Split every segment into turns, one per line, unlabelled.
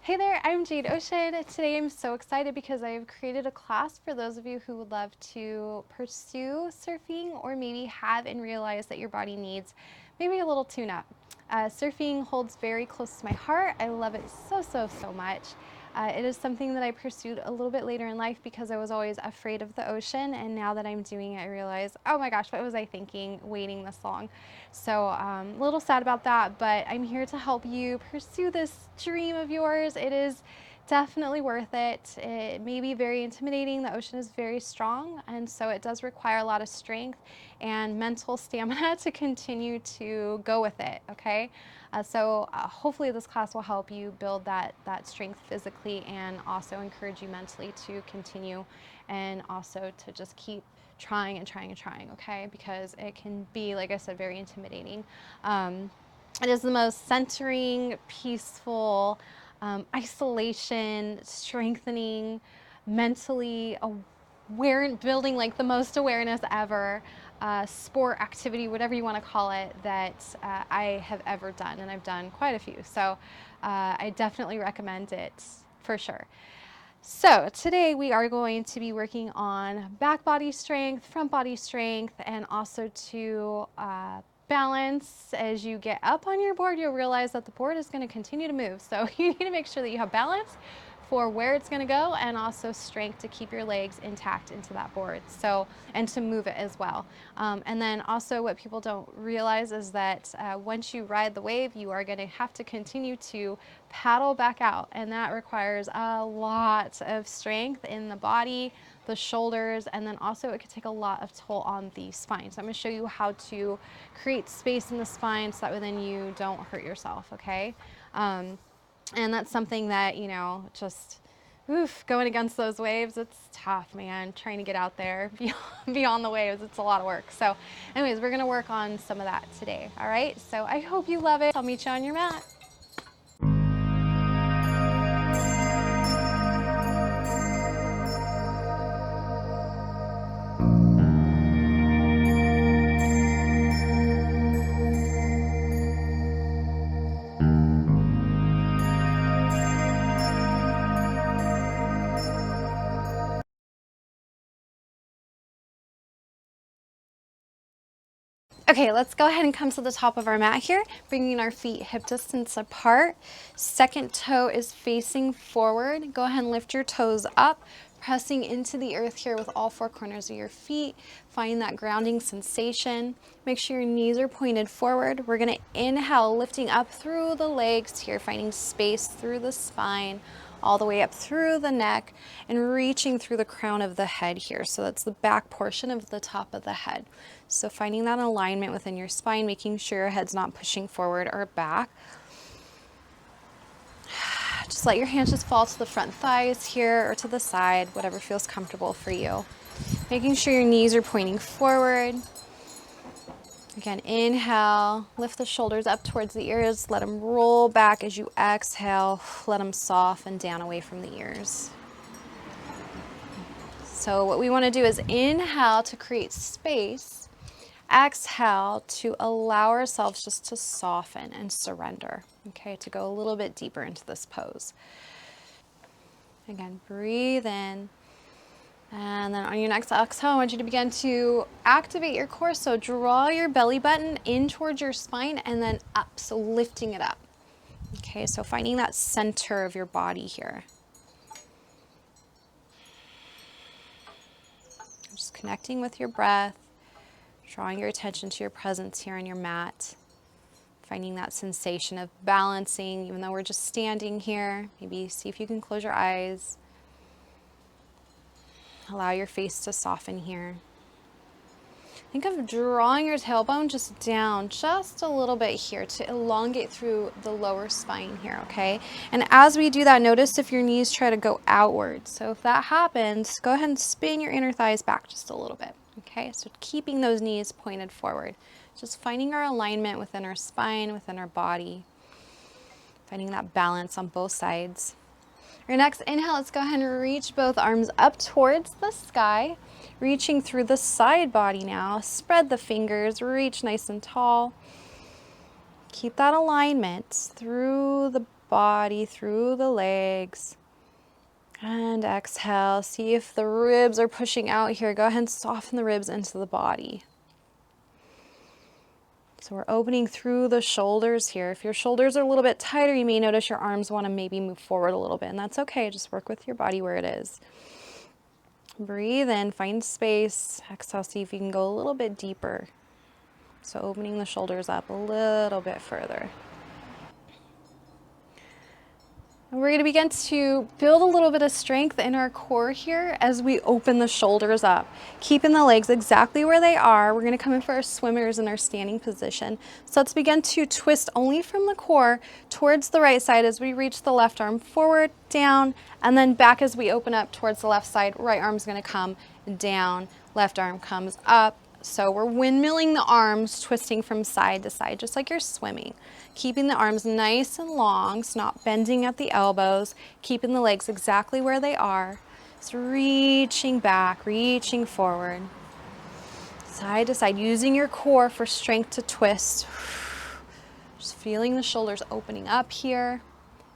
Hey there, I'm Jade Ocean. Today I'm so excited because I have created a class for those of you who would love to pursue surfing or maybe have and realize that your body needs maybe a little tune-up. Surfing holds very close to my heart. I love it so much. It is something that I pursued a little bit later in life because I was always afraid of the ocean, and now that I'm doing it, I realize, oh my gosh, what was I thinking waiting this long? So a little sad about that, but I'm here to help you pursue this dream of yours. It is definitely worth it. It may be very intimidating. The ocean is very strong, and so it does require a lot of strength and mental stamina to continue to go with it, okay? Hopefully this class will help you build that strength physically and also encourage you mentally to continue and also to just keep trying and trying and trying, okay? Because it can be, like I said, very intimidating. It is the most centering, peaceful, isolation, strengthening, mentally aware, building like the most awareness ever, sport activity, whatever you want to call it, that I have ever done, and I've done quite a few. So I definitely recommend it for sure. So today we are going to be working on back body strength, front body strength, and also to balance. As you get up on your board, you'll realize that the board is going to continue to move. So you need to make sure that you have balance for where it's going to go, and also strength to keep your legs intact into that board, so, and to move it as well. And then also what people don't realize is that once you ride the wave, you are going to have to continue to paddle back out, and that requires a lot of strength in the body, the shoulders, and then also it could take a lot of toll on the spine. So I'm going to show you how to create space in the spine so that then you don't hurt yourself, okay? And that's something that, you know, just going against those waves, it's tough, man. Trying to get out there beyond the waves, it's a lot of work. So anyways, we're gonna work on some of that today, all right? So I hope you love it. I'll meet you on your mat. Okay, let's go ahead and come to the top of our mat here, bringing our feet hip distance apart. Second toe is facing forward. Go ahead and lift your toes up, pressing into the earth here with all four corners of your feet. Find that grounding sensation. Make sure your knees are pointed forward. We're gonna inhale, lifting up through the legs here, finding space through the spine, all the way up through the neck and reaching through the crown of the head here. So that's the back portion of the top of the head. So finding that alignment within your spine, making sure your head's not pushing forward or back. Just let your hands just fall to the front thighs here or to the side, whatever feels comfortable for you. Making sure your knees are pointing forward. Again, inhale, lift the shoulders up towards the ears, let them roll back as you exhale, let them soften down away from the ears. So what we want to do is inhale to create space, exhale to allow ourselves just to soften and surrender, okay, to go a little bit deeper into this pose. Again, breathe in. And then on your next exhale, I want you to begin to activate your core. So draw your belly button in towards your spine and then up, so lifting it up. Okay, so finding that center of your body here. Just connecting with your breath, drawing your attention to your presence here on your mat. Finding that sensation of balancing, even though we're just standing here. Maybe see if you can close your eyes. Allow your face to soften here. Think of drawing your tailbone just down just a little bit here to elongate through the lower spine here, okay? And as we do that, notice if your knees try to go outward. So if that happens, go ahead and spin your inner thighs back just a little bit, okay? So keeping those knees pointed forward. Just finding our alignment within our spine, within our body. Finding that balance on both sides. Your next inhale, let's go ahead and reach both arms up towards the sky, reaching through the side body now. Spread the fingers, reach nice and tall. Keep that alignment through the body through the legs. And exhale. See if the ribs are pushing out here. Go ahead and soften the ribs into the body. So we're opening through the shoulders here. If your shoulders are a little bit tighter, you may notice your arms want to maybe move forward a little bit, and that's okay. Just work with your body where it is. Breathe in, find space. Exhale, see if you can go a little bit deeper. So opening the shoulders up a little bit further. And we're going to begin to build a little bit of strength in our core here as we open the shoulders up. Keeping the legs exactly where they are. We're going to come in for our swimmers in our standing position. So let's begin to twist only from the core towards the right side as we reach the left arm forward, down, and then back as we open up towards the left side. Right arm's going to come down, left arm comes up. So we're windmilling the arms, twisting from side to side, just like you're swimming. Keeping the arms nice and long, so not bending at the elbows, keeping the legs exactly where they are. So reaching back, reaching forward, side to side, using your core for strength to twist. Just feeling the shoulders opening up here.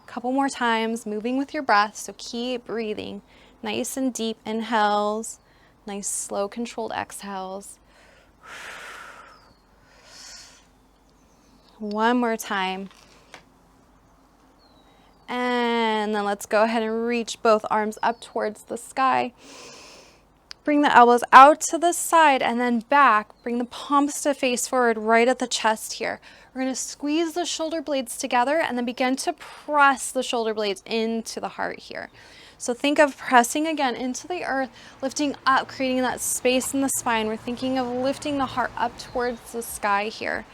A couple more times, moving with your breath, so keep breathing. Nice and deep inhales, nice slow controlled exhales. One more time. And then let's go ahead and reach both arms up towards the sky. Bring the elbows out to the side and then back. Bring the palms to face forward right at the chest here. We're going to squeeze the shoulder blades together and then begin to press the shoulder blades into the heart here. So think of pressing again into the earth, lifting up, creating that space in the spine. We're thinking of lifting the heart up towards the sky here.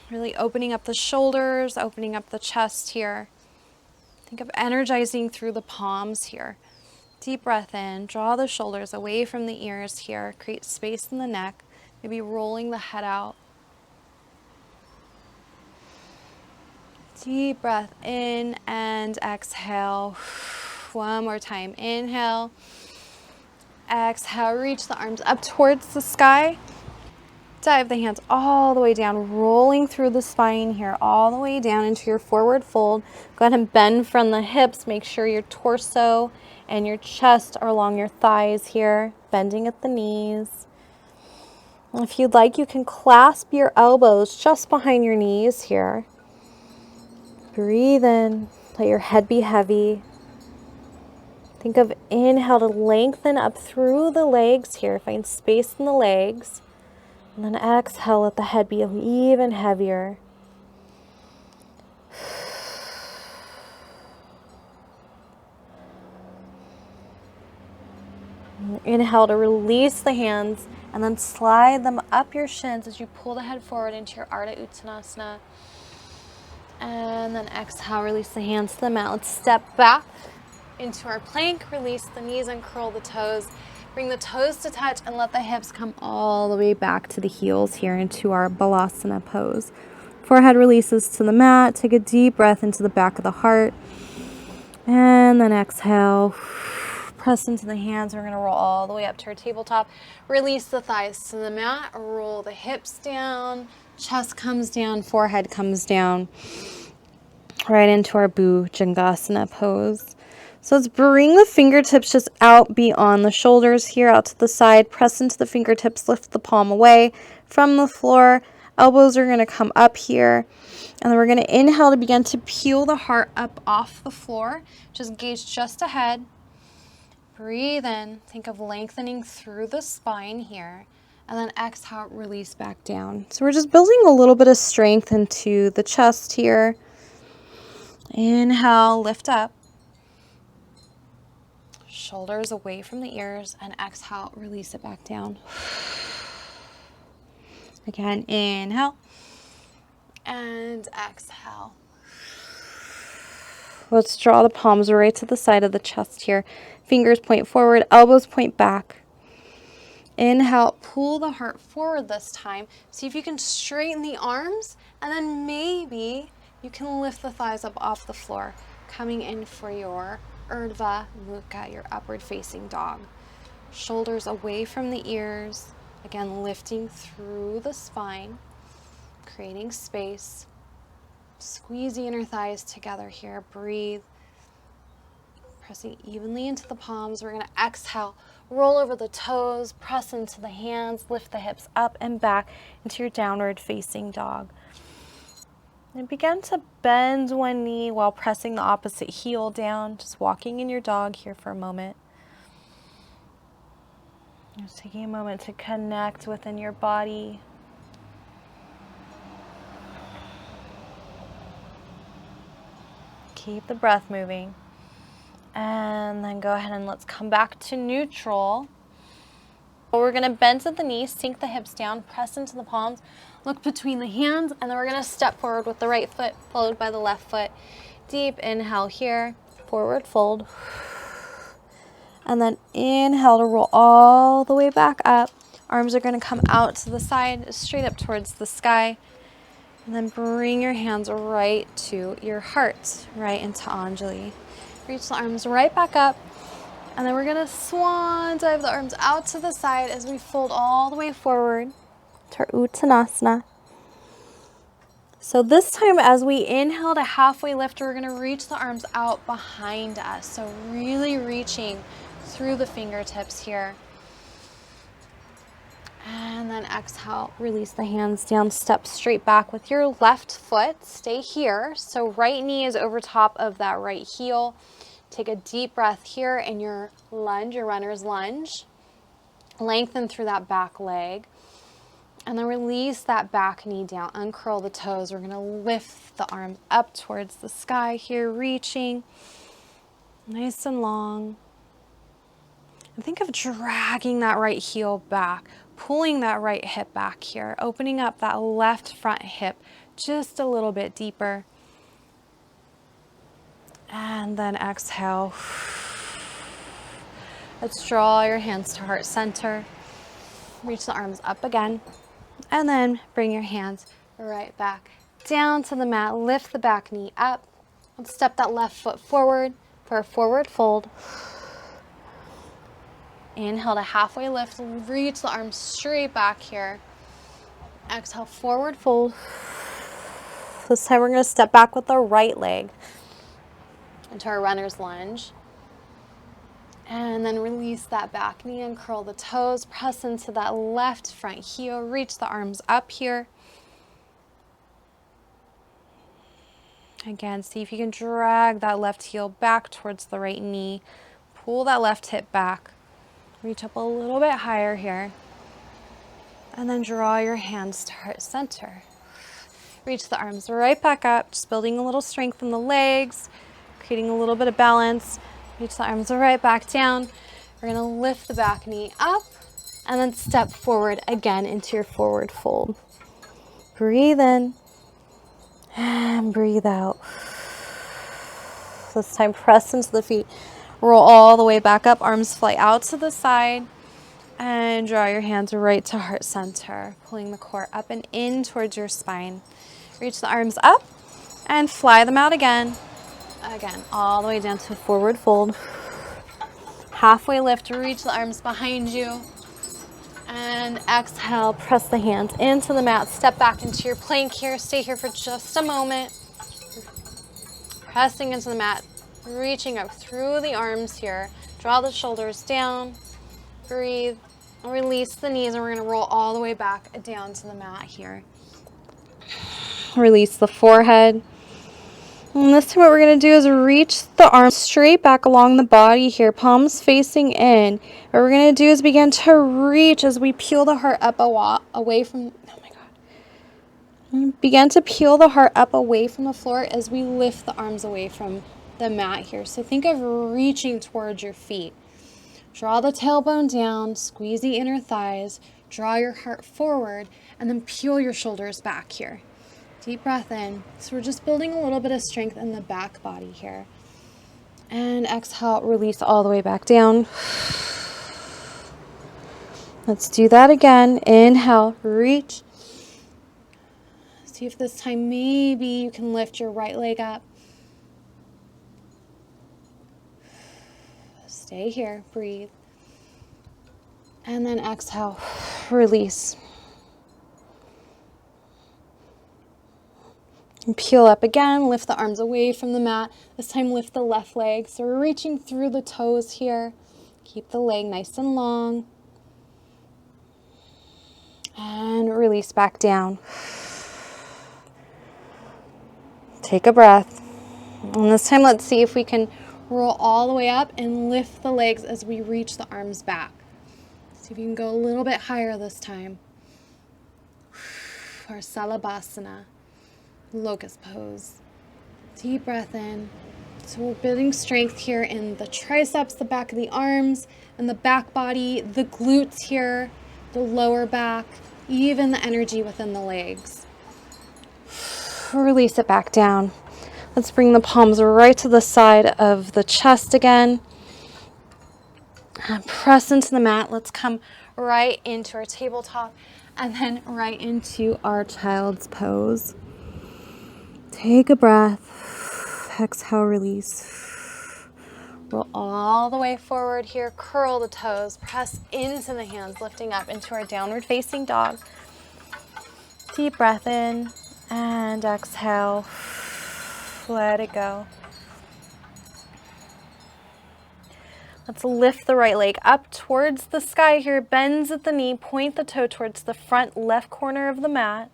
Really opening up the shoulders, opening up the chest here. Think of energizing through the palms here. Deep breath in, draw the shoulders away from the ears here. Create space in the neck, maybe rolling the head out. Deep breath in and exhale. One more time. Inhale. Exhale. Reach the arms up towards the sky. Dive the hands all the way down, rolling through the spine here, all the way down into your forward fold. Go ahead and bend from the hips. Make sure your torso and your chest are along your thighs here, bending at the knees. And if you'd like, you can clasp your elbows just behind your knees here. Breathe in, let your head be heavy. Think of inhale to lengthen up through the legs here. Find space in the legs. And then exhale, let the head be even heavier. Inhale to release the hands and then slide them up your shins as you pull the head forward into your Ardha Uttanasana. And then exhale, release the hands to the mat. Let's step back into our plank, release the knees and curl the toes. Bring the toes to touch and let the hips come all the way back to the heels here into our Balasana pose. Forehead releases to the mat. Take a deep breath into the back of the heart. And then exhale. Press into the hands. We're going to roll all the way up to our tabletop. Release the thighs to the mat. Roll the hips down. Chest comes down. Forehead comes down. Right into our Bhujangasana pose. So let's bring the fingertips just out beyond the shoulders here, out to the side. Press into the fingertips. Lift the palm away from the floor. Elbows are going to come up here. And then we're going to inhale to begin to peel the heart up off the floor. Just gaze just ahead. Breathe in. Think of lengthening through the spine here. And then exhale, release back down. So we're just building a little bit of strength into the chest here. Inhale, lift up. Shoulders away from the ears. And exhale, release it back down. Again, inhale. And exhale. Let's draw the palms right to the side of the chest here. Fingers point forward, elbows point back. Inhale, pull the heart forward this time. See if you can straighten the arms, and then maybe you can lift the thighs up off the floor, coming in for your Urdhva Mukha, your upward facing dog. Shoulders away from the ears. Again, lifting through the spine, creating space. Squeeze the inner thighs together here. Breathe. Pressing evenly into the palms. We're going to exhale. Roll over the toes. Press into the hands. Lift the hips up and back into your downward facing dog. And begin to bend one knee while pressing the opposite heel down. Just walking in your dog here for a moment. Just taking a moment to connect within your body. Keep the breath moving. And then go ahead and let's come back to neutral. We're going to bend at the knees, sink the hips down, press into the palms, look between the hands, and then we're going to step forward with the right foot followed by the left foot. Deep inhale here, forward fold. And then inhale to roll all the way back up. Arms are going to come out to the side, straight up towards the sky. And then bring your hands right to your heart, right into Anjali. Reach the arms right back up. And then we're going to swan dive the arms out to the side as we fold all the way forward to our Uttanasana. So this time as we inhale to halfway lift, we're going to reach the arms out behind us. So really reaching through the fingertips here. And then exhale, release the hands down, step straight back with your left foot. Stay here. So right knee is over top of that right heel. Take a deep breath here in your lunge, your runner's lunge. Lengthen through that back leg. And then release that back knee down. Uncurl the toes. We're going to lift the arms up towards the sky here, reaching nice and long. And think of dragging that right heel back, pulling that right hip back here, opening up that left front hip just a little bit deeper. And then exhale. Let's draw your hands to heart center. Reach the arms up again. And then bring your hands right back down to the mat. Lift the back knee up. Let's step that left foot forward for a forward fold. Inhale to halfway lift. Reach the arms straight back here. Exhale, forward fold. This time we're going to step back with the right leg into our runner's lunge. And then release that back knee and curl the toes. Press into that left front heel. Reach the arms up here. Again, see if you can drag that left heel back towards the right knee. Pull that left hip back. Reach up a little bit higher here. And then draw your hands to heart center. Reach the arms right back up, just building a little strength in the legs, creating a little bit of balance. Reach the arms right back down. We're going to lift the back knee up and then step forward again into your forward fold. Breathe in and breathe out. This time press into the feet. Roll all the way back up. Arms fly out to the side. And draw your hands right to heart center. Pulling the core up and in towards your spine. Reach the arms up and fly them out again. Again, all the way down to a forward fold. Halfway lift, reach the arms behind you. And exhale, press the hands into the mat. Step back into your plank here. Stay here for just a moment. Pressing into the mat, reaching up through the arms here. Draw the shoulders down. Breathe. Release the knees, and we're going to roll all the way back down to the mat here. Release the forehead. And this time what we're going to do is reach the arms straight back along the body here, palms facing in. What we're going to do is begin to reach as we peel the heart up away from, oh my God. Begin to peel the heart up away from the floor as we lift the arms away from the mat here. So think of reaching towards your feet. Draw the tailbone down, squeeze the inner thighs, draw your heart forward, and then peel your shoulders back here. Deep breath in. So we're just building a little bit of strength in the back body here. And exhale, release all the way back down. Let's do that again. Inhale, reach. See if this time maybe you can lift your right leg up. Stay here, breathe. And then exhale, release. And peel up again, lift the arms away from the mat. This time lift the left leg. So we're reaching through the toes here. Keep the leg nice and long. And release back down. Take a breath. And this time let's see if we can roll all the way up and lift the legs as we reach the arms back. See if you can go a little bit higher this time. Our Salabhasana, locust pose. Deep breath in. So we're building strength here in the triceps, the back of the arms, and the back body, the glutes here, the lower back, even the energy within the legs. Release it back down. Let's bring the palms right to the side of the chest again. And press into the mat. Let's come right into our tabletop and then right into our child's pose. Take a breath. Exhale, release. Roll all the way forward here. Curl the toes. Press into the hands, lifting up into our downward facing dog. Deep breath in and exhale. Let it go. Let's lift the right leg up towards the sky here. Bends at the knee. Point the toe towards the front left corner of the mat.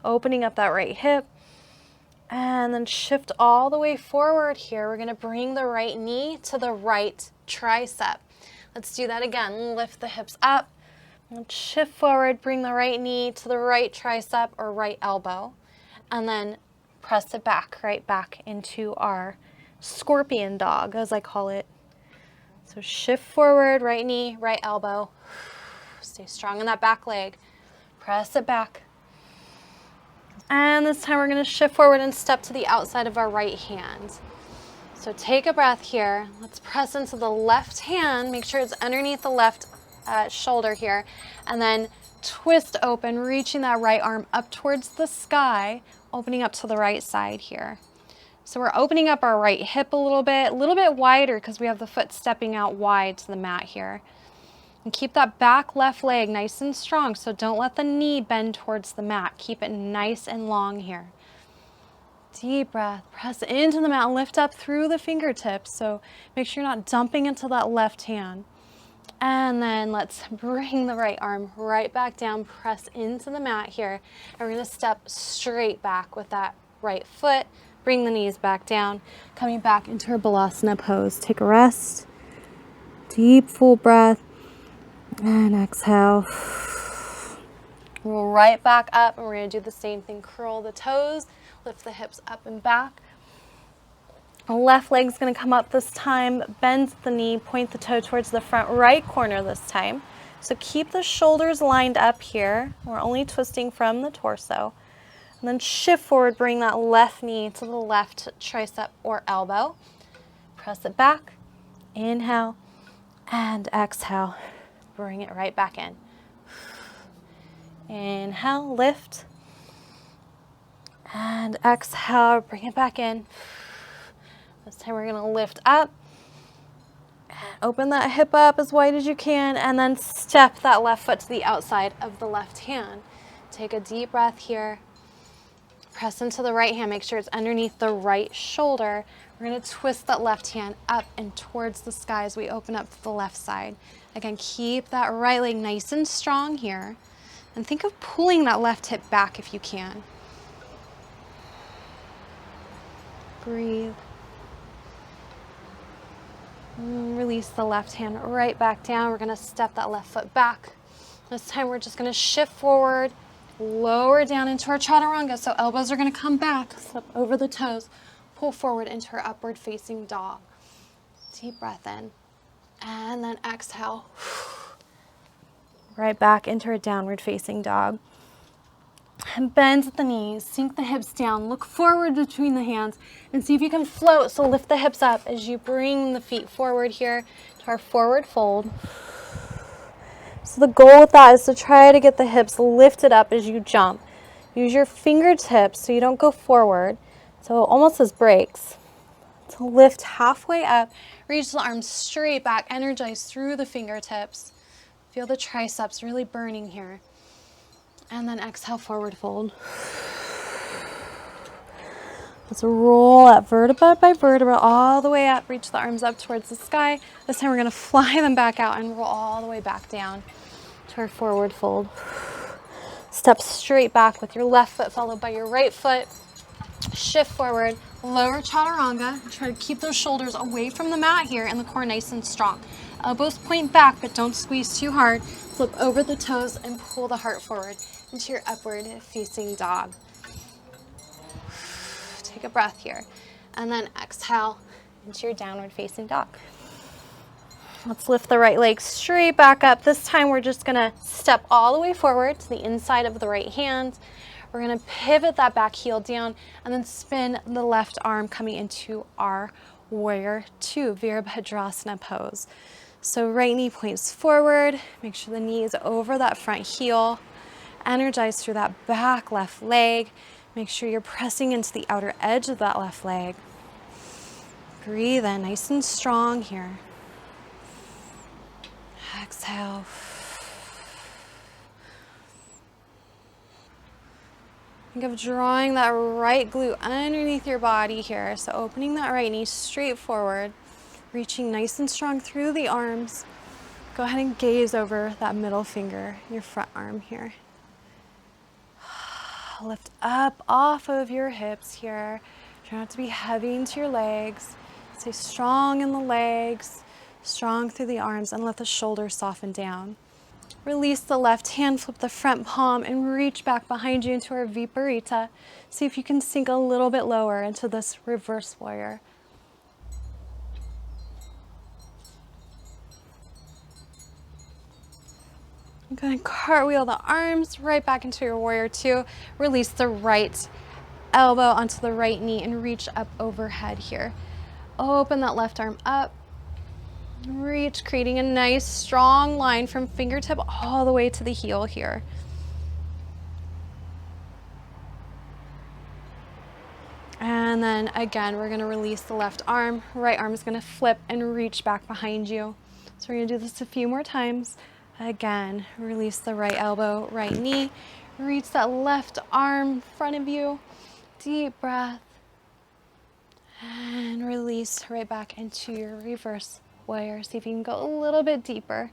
Opening up that right hip. And then shift all the way forward here. We're going to bring the right knee to the right tricep. Let's do that again. Lift the hips up. Let's shift forward. Bring the right knee to the right tricep or right elbow. And then press it back, right back into our scorpion dog, as I call it. So shift forward, right knee, right elbow. Stay strong in that back leg. Press it back. And this time we're going to shift forward and step to the outside of our right hand. So take a breath here. Let's press into the left hand. Make sure it's underneath the left shoulder here. And then twist open, reaching that right arm up towards the sky, opening up to the right side here. So we're opening up our right hip a little bit wider because we have the foot stepping out wide to the mat here. And keep that back left leg nice and strong, so don't let the knee bend towards the mat. Keep it nice and long here. Deep breath, press into the mat, lift up through the fingertips, so make sure you're not dumping into that left hand. And then let's bring the right arm right back down, press into the mat here, and we're gonna step straight back with that right foot. Bring the knees back down, coming back into our Balasana pose. Take a rest, deep full breath, and exhale. Roll right back up, and we're gonna do the same thing. Curl the toes, lift the hips up and back. The left leg's gonna come up this time, bend the knee, point the toe towards the front right corner this time. So keep the shoulders lined up here. We're only twisting from the torso. And then shift forward, bring that left knee to the left tricep or elbow. Press it back, inhale, and exhale. Bring it right back in. Inhale, lift, and exhale, bring it back in. This time we're gonna lift up, open that hip up as wide as you can, and then step that left foot to the outside of the left hand. Take a deep breath here. Press into the right hand, make sure it's underneath the right shoulder. We're gonna twist that left hand up and towards the sky as we open up to the left side. Again, keep that right leg nice and strong here. And think of pulling that left hip back if you can. Breathe. And release the left hand right back down. We're gonna step that left foot back. This time we're just gonna shift forward, lower down into our chaturanga. So elbows are gonna come back, step over the toes, pull forward into our upward facing dog. Deep breath in, and then exhale. Right back into our downward facing dog. And bend at the knees, sink the hips down, look forward between the hands, and see if you can float. So lift the hips up as you bring the feet forward here to our forward fold. So the goal with that is to try to get the hips lifted up as you jump. Use your fingertips so you don't go forward. So almost as brakes. To lift halfway up, reach the arms straight back, energize through the fingertips. Feel the triceps really burning here. And then exhale, forward fold. Let's roll up vertebra by vertebra all the way up. Reach the arms up towards the sky. This time we're going to fly them back out and roll all the way back down to our forward fold. Step straight back with your left foot followed by your right foot. Shift forward, lower chaturanga. Try to keep those shoulders away from the mat here and the core nice and strong. Elbows point back, but don't squeeze too hard. Flip over the toes and pull the heart forward into your upward facing dog. Take a breath here. And then exhale into your downward facing dog. Let's lift the right leg straight back up. This time we're just gonna step all the way forward to the inside of the right hand. We're gonna pivot that back heel down and then spin the left arm coming into our warrior two, Virabhadrasana pose. So right knee points forward, make sure the knee is over that front heel. Energize through that back left leg. Make sure you're pressing into the outer edge of that left leg. Breathe in, nice and strong here. Exhale. Think of drawing that right glute underneath your body here. So opening that right knee straight forward, reaching nice and strong through the arms. Go ahead and gaze over that middle finger, your front arm here. Lift up off of your hips here. Try not to be heavy into your legs. Stay strong in the legs, strong through the arms, and let the shoulders soften down. Release the left hand, flip the front palm, and reach back behind you into our Viparita. See if you can sink a little bit lower into this reverse warrior. I'm going to cartwheel the arms right back into your warrior two. Release the right elbow onto the right knee and reach up overhead here. Open that left arm up. Reach, creating a nice strong line from fingertip all the way to the heel here. And then again, we're gonna release the left arm. Right arm is gonna flip and reach back behind you. So we're gonna do this a few more times. Again, release the right elbow, right knee. Reach that left arm in front of you. Deep breath. And release right back into your reverse warrior. See if you can go a little bit deeper.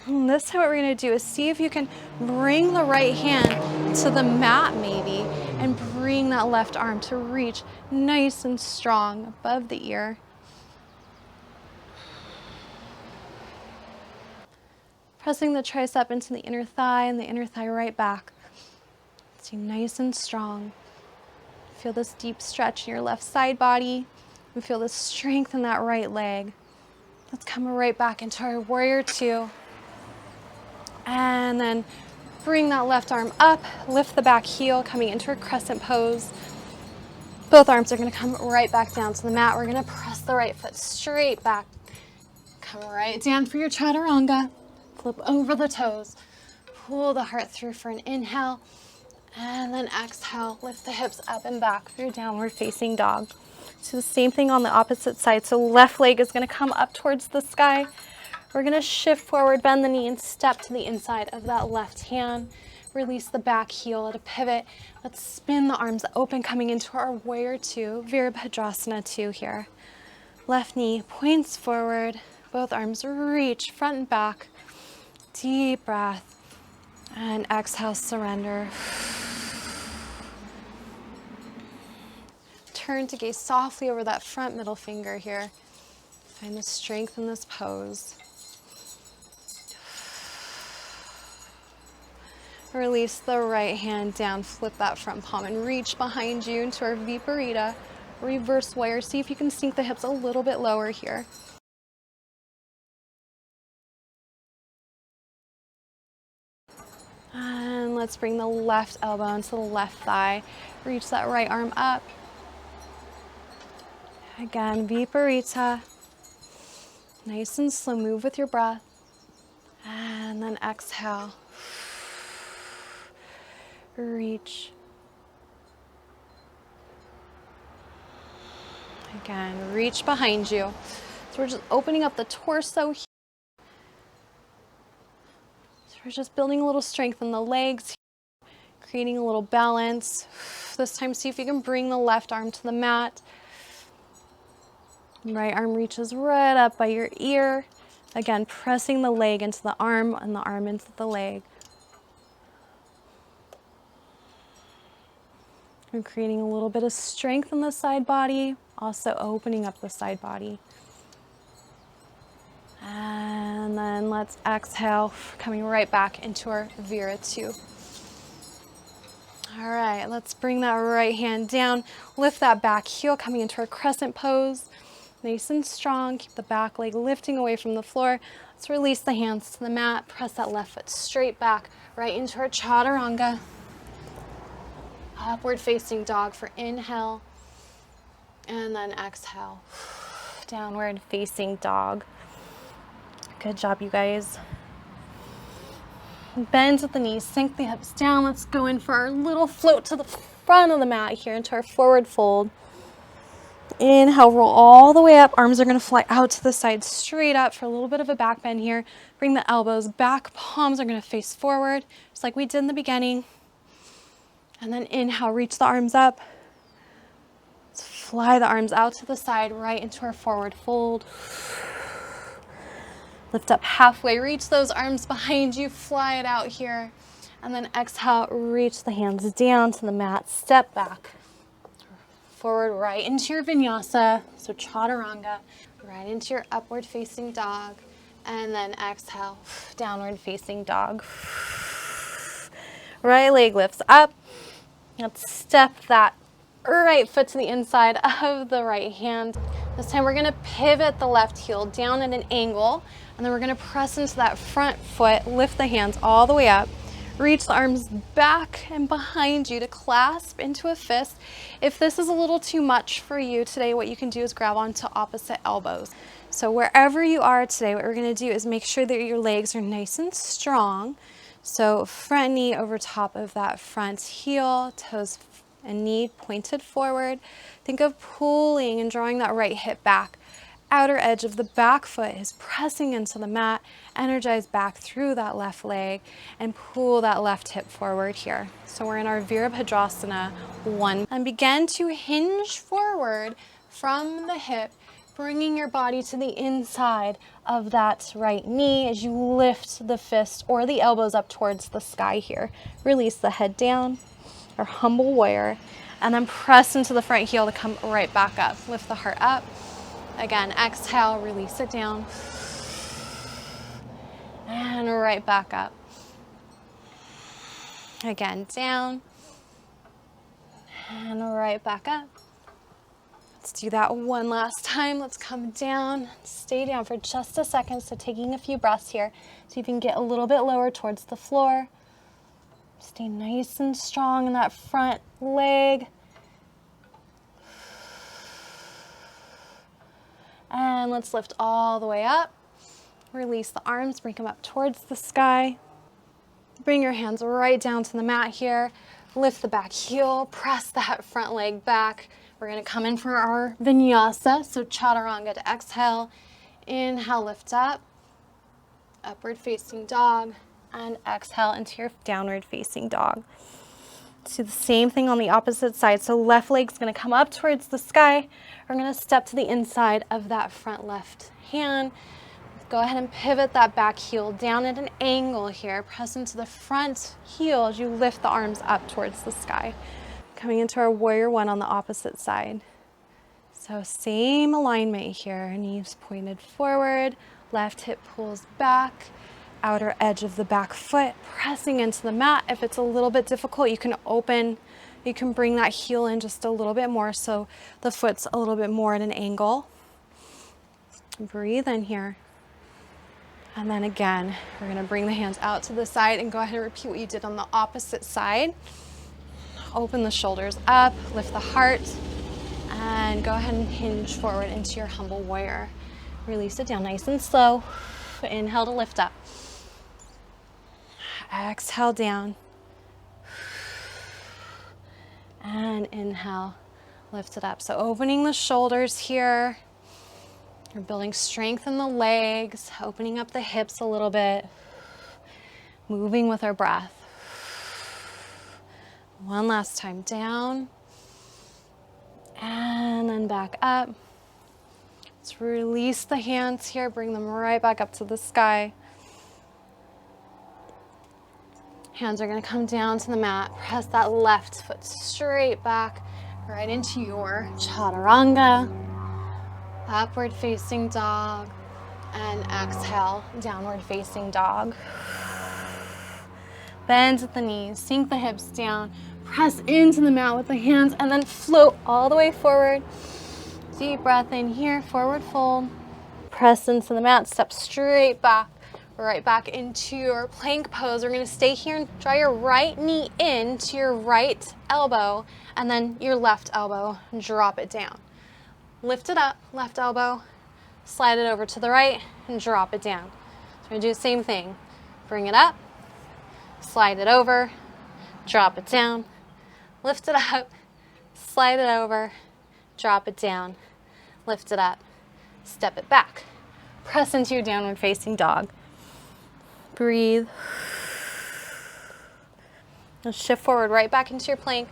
And this time what we're going to do is see if you can bring the right hand to the mat maybe and bring that left arm to reach nice and strong above the ear. Pressing the tricep into the inner thigh and the inner thigh right back. Stay nice and strong. Feel this deep stretch in your left side body and feel the strength in that right leg. Let's come right back into our warrior two. And then bring that left arm up, lift the back heel, coming into a crescent pose. Both arms are gonna come right back down to the mat. We're gonna press the right foot straight back. Come right down for your chaturanga. Flip over the toes. Pull the heart through for an inhale. And then exhale, lift the hips up and back for your downward facing dog. So the same thing on the opposite side. So left leg is gonna come up towards the sky. We're gonna shift forward, bend the knee, and step to the inside of that left hand. Release the back heel at a pivot. Let's spin the arms open, coming into our warrior two, Virabhadrasana two here. Left knee points forward, both arms reach front and back. Deep breath, and exhale, surrender. Turn to gaze softly over that front middle finger here. Find the strength in this pose. Release the right hand down, flip that front palm and reach behind you into our Viparita, reverse warrior. See if you can sink the hips a little bit lower here. And let's bring the left elbow into the left thigh. Reach that right arm up. Again, Viparita. Nice and slow, move with your breath. And then exhale. Reach. Again, reach behind you. So we're just opening up the torso here. So we're just building a little strength in the legs, creating a little balance. This time, see if you can bring the left arm to the mat. Right arm reaches right up by your ear. Again, pressing the leg into the arm and the arm into the leg. And creating a little bit of strength in the side body, also opening up the side body. And then let's exhale, coming right back into our Vira 2. All right, let's bring that right hand down, lift that back heel, coming into our crescent pose. Nice and strong, keep the back leg lifting away from the floor. Let's release the hands to the mat, press that left foot straight back, right into our chaturanga. Upward facing dog for inhale, and then exhale. Downward facing dog. Good job, you guys. Bend at the knees, sink the hips down. Let's go in for our little float to the front of the mat here into our forward fold. Inhale, roll all the way up. Arms are going to fly out to the side, straight up for a little bit of a back bend here. Bring the elbows back. Palms are going to face forward, just like we did in the beginning. And then inhale, reach the arms up. Let's fly the arms out to the side, right into our forward fold. Lift up halfway, reach those arms behind you, fly it out here. And then exhale, reach the hands down to the mat, step back. Forward, right into your vinyasa, so chaturanga, right into your upward facing dog. And then exhale, downward facing dog. Right leg lifts up. Let's step that right foot to the inside of the right hand. This time we're going to pivot the left heel down at an angle, and then we're going to press into that front foot, lift the hands all the way up, reach the arms back and behind you to clasp into a fist. If this is a little too much for you today, what you can do is grab onto opposite elbows. So wherever you are today, what we're going to do is make sure that your legs are nice and strong. So front knee over top of that front heel, toes and knee pointed forward. Think of pulling and drawing that right hip back. Outer edge of the back foot is pressing into the mat. Energize back through that left leg and pull that left hip forward here. So we're in our Virabhadrasana 1. And begin to hinge forward from the hip, bringing your body to the inside of that right knee as you lift the fist or the elbows up towards the sky here. Release the head down, our humble warrior, and then press into the front heel to come right back up. Lift the heart up. Again, exhale, release it down. And right back up. Again, down. And right back up. Let's do that one last time. Let's come down, stay down for just a second. So taking a few breaths here so you can get a little bit lower towards the floor. Stay nice and strong in that front leg. And let's lift all the way up. Release the arms, bring them up towards the sky. Bring your hands right down to the mat here. Lift the back heel, press that front leg back. We're going to come in for our vinyasa, so chaturanga to exhale. Inhale, lift up. Upward facing dog. And exhale into your downward facing dog. Do the same thing on the opposite side. So left leg's going to come up towards the sky. We're going to step to the inside of that front left hand. Go ahead and pivot that back heel down at an angle here. Press into the front heel as you lift the arms up towards the sky. Coming into our warrior 1 on the opposite side. So same alignment here. Knees pointed forward. Left hip pulls back. Outer edge of the back foot, pressing into the mat. If it's a little bit difficult, you can bring that heel in just a little bit more so the foot's a little bit more at an angle. Breathe in here. And then again, we're gonna bring the hands out to the side and go ahead and repeat what you did on the opposite side. Open the shoulders up, lift the heart, and go ahead and hinge forward into your humble warrior. Release it down nice and slow. Inhale to lift up. Exhale down. And inhale, lift it up. So opening the shoulders here. We're building strength in the legs, opening up the hips a little bit. Moving with our breath. One last time, down and then back up. Let's release the hands here, bring them right back up to the sky. Hands are gonna come down to the mat. Press that left foot straight back, right into your chaturanga, upward facing dog, and exhale, downward facing dog. Bend at the knees, sink the hips down, press into the mat with the hands, and then float all the way forward. Deep breath in here, forward fold. Press into the mat, step straight back, right back into your plank pose. We're gonna stay here and draw your right knee in to your right elbow, and then your left elbow, and drop it down. Lift it up, left elbow, slide it over to the right, and drop it down. So we're gonna do the same thing. Bring it up, slide it over, drop it down, lift it up, slide it over, drop it down, lift it up, step it back. Press into your downward facing dog. Breathe. Now shift forward, right back into your plank.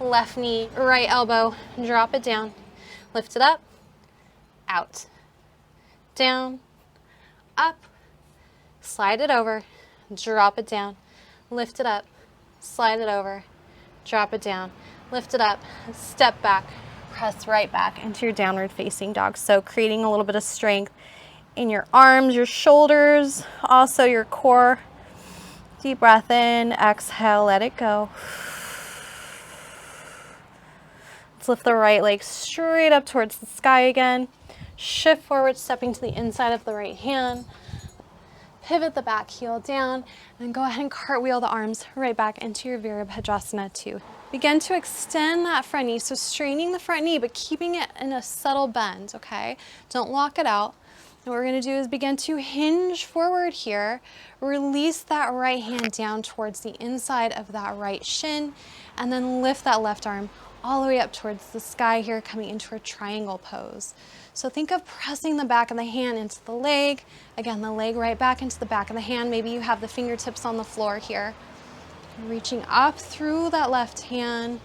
Left knee, right elbow, drop it down. Lift it up, out, down, up, slide it over, drop it down. Lift it up, slide it over, drop it down. Lift it up, step back, press right back into your downward facing dog. So creating a little bit of strength in your arms, your shoulders, also your core. Deep breath in, exhale, let it go. Let's lift the right leg straight up towards the sky again. Shift forward, stepping to the inside of the right hand. Pivot the back heel down, and go ahead and cartwheel the arms right back into your Virabhadrasana 2. Begin to extend that front knee, so straining the front knee, but keeping it in a subtle bend, okay? Don't lock it out. And what we're gonna do is begin to hinge forward here, release that right hand down towards the inside of that right shin, and then lift that left arm all the way up towards the sky here, coming into a triangle pose. So think of pressing the back of the hand into the leg. Again, the leg right back into the back of the hand. Maybe you have the fingertips on the floor here. Reaching up through that left hand.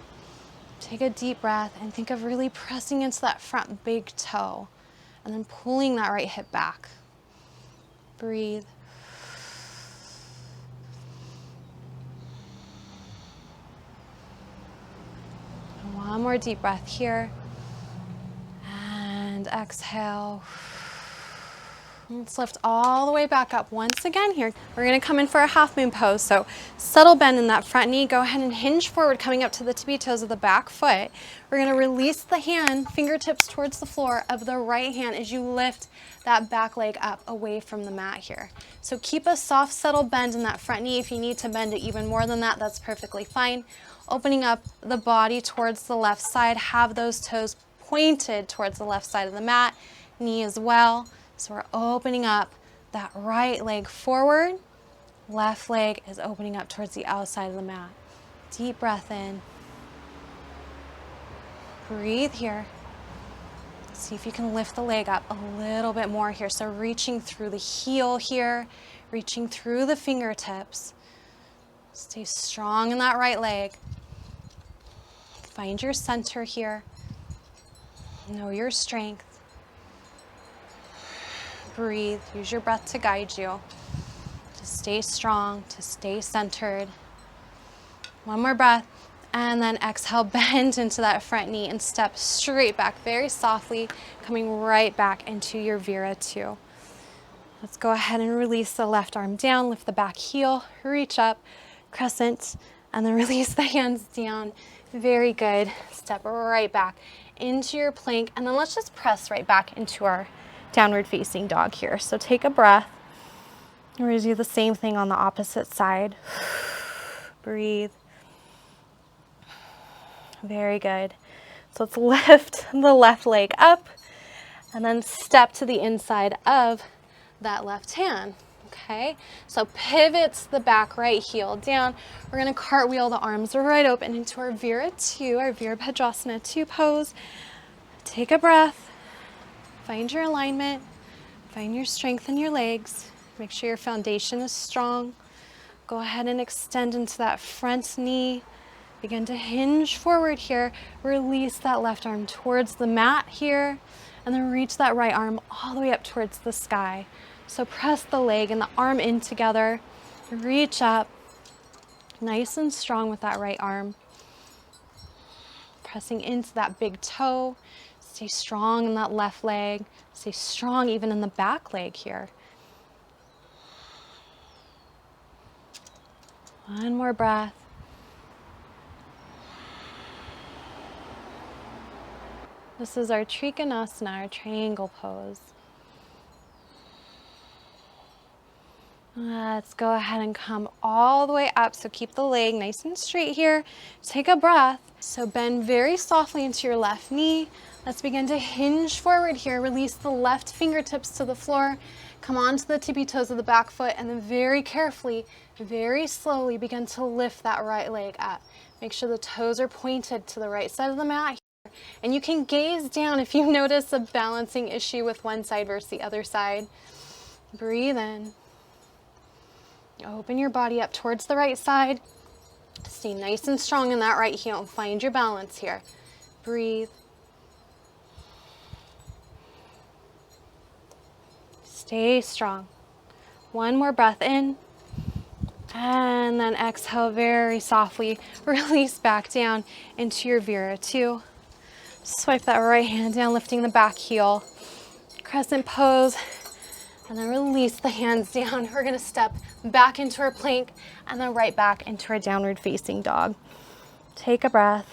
Take a deep breath and think of really pressing into that front big toe and then pulling that right hip back. Breathe. And one more deep breath here. And exhale. Let's lift all the way back up once again here. We're gonna come in for a half moon pose. So subtle bend in that front knee. Go ahead and hinge forward, coming up to the tippy toes of the back foot. We're gonna release the hand, fingertips towards the floor of the right hand as you lift that back leg up away from the mat here. So keep a soft, subtle bend in that front knee. If you need to bend it even more than that, that's perfectly fine. Opening up the body towards the left side. Have those toes pointed towards the left side of the mat, knee as well. So we're opening up that right leg forward, left leg is opening up towards the outside of the mat. Deep breath in. Breathe here. See if you can lift the leg up a little bit more here. So reaching through the heel here, reaching through the fingertips. Stay strong in that right leg. Find your center here. Know your strength. Breathe. Use your breath to guide you. To stay strong, to stay centered. One more breath. And then exhale, bend into that front knee and step straight back very softly, coming right back into your Vira 2. Let's go ahead and release the left arm down, lift the back heel, reach up, crescent, and then release the hands down. Very good. Step right back into your plank, and then let's just press right back into our downward facing dog here. So take a breath. We're going to do the same thing on the opposite side. Breathe. Very good. So let's lift the left leg up and then step to the inside of that left hand. Okay, so pivots the back right heel down. We're going to cartwheel the arms right open into our Vira 2, our Virabhadrasana 2 pose. Take a breath. Find your alignment. Find your strength in your legs. Make sure your foundation is strong. Go ahead and extend into that front knee. Begin to hinge forward here. Release that left arm towards the mat here, and then reach that right arm all the way up towards the sky. So press the leg and the arm in together. Reach up, nice and strong with that right arm. Pressing into that big toe. Stay strong in that left leg. Stay strong even in the back leg here. One more breath. This is our Trikonasana, our triangle pose. Let's go ahead and come all the way up. So keep the leg nice and straight here. Take a breath. So bend very softly into your left knee. Let's begin to hinge forward here. Release the left fingertips to the floor. Come onto the tippy toes of the back foot, and then very carefully, very slowly begin to lift that right leg up. Make sure the toes are pointed to the right side of the mat here. And you can gaze down if you notice a balancing issue with one side versus the other side. Breathe in. Open your body up towards the right side. Stay nice and strong in that right heel and find your balance here. Breathe. Stay strong. One more breath in. And then exhale very softly. Release back down into your Vira 2. Swipe that right hand down, lifting the back heel. Crescent pose. And then release the hands down. We're gonna step back into our plank and then right back into our downward facing dog. Take a breath.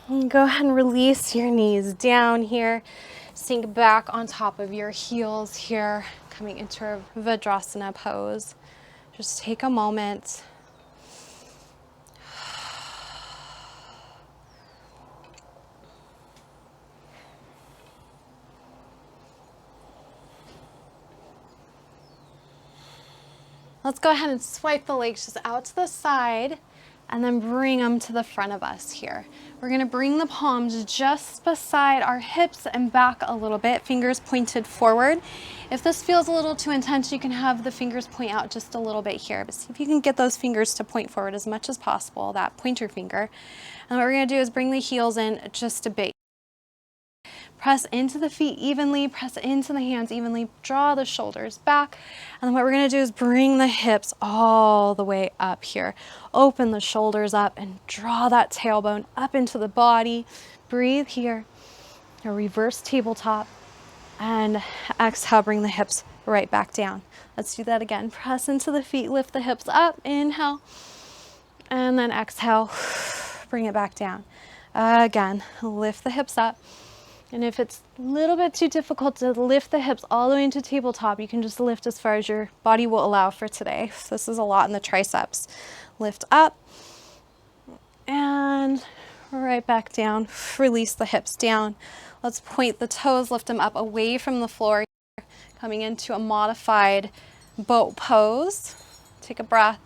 And go ahead and release your knees down here. Sink back on top of your heels here, coming into our Vajrasana pose. Just take a moment. Let's go ahead and swipe the legs just out to the side and then bring them to the front of us here. We're gonna bring the palms just beside our hips and back a little bit, fingers pointed forward. If this feels a little too intense, you can have the fingers point out just a little bit here, but see if you can get those fingers to point forward as much as possible, that pointer finger. And what we're gonna do is bring the heels in just a bit. Press into the feet evenly, press into the hands evenly, draw the shoulders back. And then what we're gonna do is bring the hips all the way up here. Open the shoulders up and draw that tailbone up into the body. Breathe here, a reverse tabletop. And exhale, bring the hips right back down. Let's do that again. Press into the feet, lift the hips up, inhale. And then exhale, bring it back down. Again, lift the hips up. And if it's a little bit too difficult to lift the hips all the way into tabletop, you can just lift as far as your body will allow for today. So this is a lot in the triceps. Lift up and right back down. Release the hips down. Let's point the toes, lift them up away from the floor. Coming into a modified boat pose. Take a breath.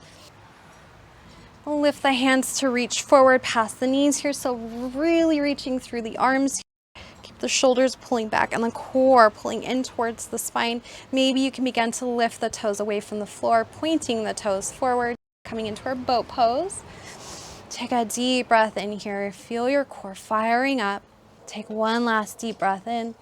Lift the hands to reach forward past the knees here. So really reaching through the arms. Keep the shoulders pulling back and the core pulling in towards the spine. Maybe you can begin to lift the toes away from the floor, pointing the toes forward, coming into our boat pose. Take a deep breath in here. Feel your core firing up. Take one last deep breath in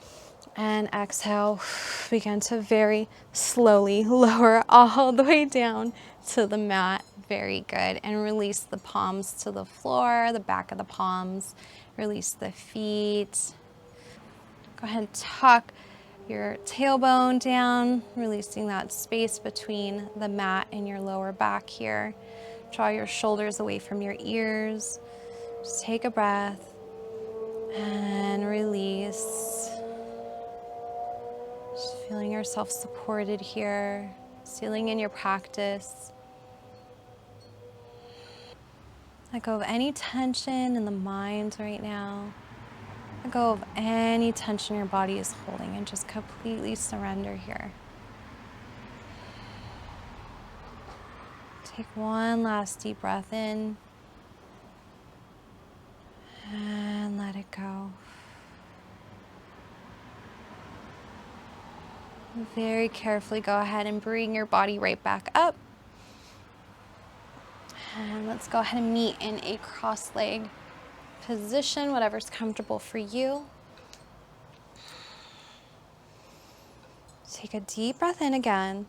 and exhale. Begin to very slowly lower all the way down to the mat. Very good. And release the palms to the floor, the back of the palms. Release the feet. Go ahead and tuck your tailbone down, releasing that space between the mat and your lower back here. Draw your shoulders away from your ears. Just take a breath and release. Just feeling yourself supported here, sealing in your practice. Let go of any tension in the mind right now. Let go of any tension your body is holding and just completely surrender here. Take one last deep breath in and let it go. Very carefully go ahead and bring your body right back up. let's go ahead and meet in a cross-leg position, whatever's comfortable for you. Take a deep breath in again.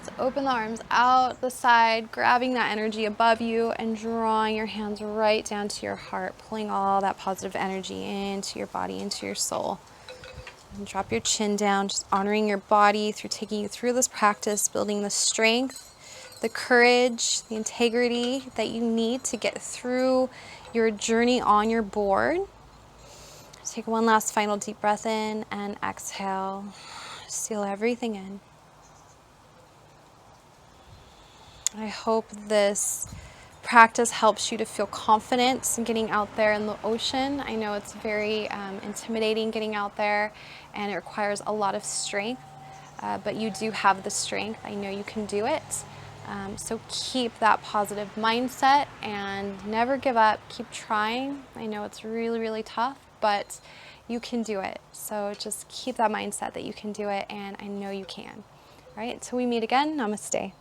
Let's open the arms out the side, grabbing that energy above you and drawing your hands right down to your heart, pulling all that positive energy into your body, into your soul. And drop your chin down, just honoring your body through taking you through this practice, building the strength, the courage, the integrity that you need to get through your journey on your board. Take one last final deep breath in and exhale. Seal everything in. I hope this practice helps you to feel confident in getting out there in the ocean. I know it's very intimidating getting out there, and it requires a lot of strength, but you do have the strength. I know you can do it. So keep that positive mindset and never give up. Keep trying. I know it's really, really tough, but you can do it. So just keep that mindset that you can do it, and I know you can. All right, until we meet again, namaste.